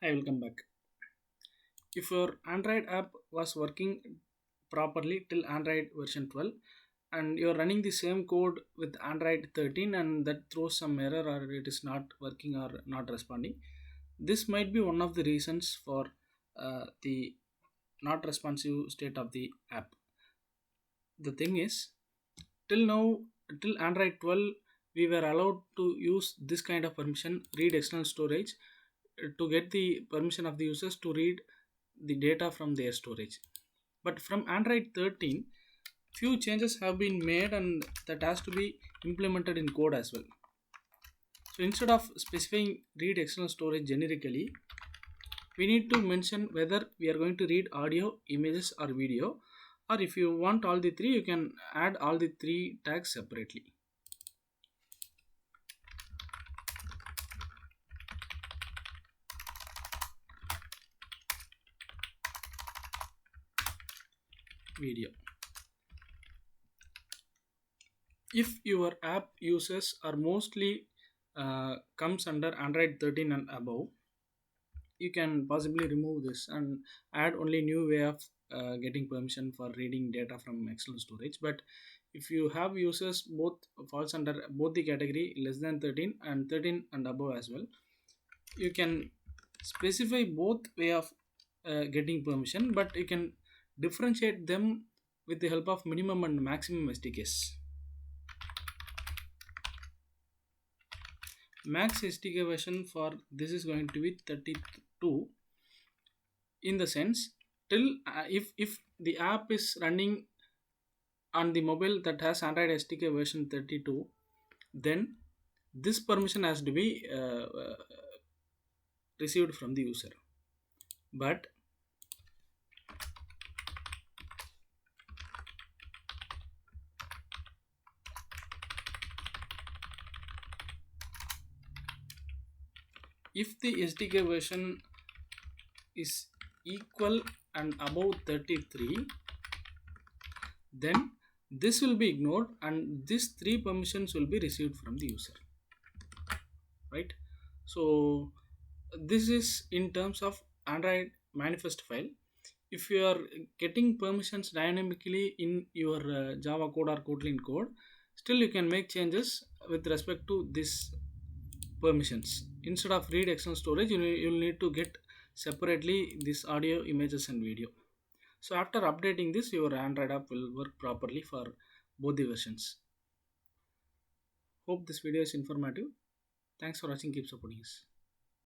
Hi, welcome back. If your Android app was working properly till Android version 12 and you're running the same code with Android 13 and that throws some error or it is not working or not responding, this might be one of the reasons for the not responsive state of the app. The thing is, till now, till Android 12, we were allowed to use this kind of permission, read external storage, to get the permission of the users to read the data from their storage. But from Android 13, few changes have been made and that has to be implemented in code as well. So instead of specifying read external storage generically, we need to mention whether we are going to read audio, images or video, or if you want all the three, you can add all the three tags separately. Video. If your app users are mostly comes under Android 13 and above, you can possibly remove this and add only new way of getting permission for reading data from external storage. But if you have users both falls under both the category less than 13 and 13 and above as well, you can specify both way of getting permission, but you can differentiate them with the help of minimum and maximum SDKs. Max SDK version for this is going to be 32, in the sense till if the app is running on the mobile that has Android SDK version 32, then this permission has to be received from the user. But if the SDK version is equal and above 33, then this will be ignored and these three permissions will be received from the user, right? So this is in terms of Android manifest file. If you are getting permissions dynamically in your Java code or Kotlin code, still you can make changes with respect to this permissions. Instead of read external storage, you'll need to get separately this audio, images and video. So after updating this, your Android app will work properly for both the versions. Hope this video is informative. Thanks for watching. Keep supporting us.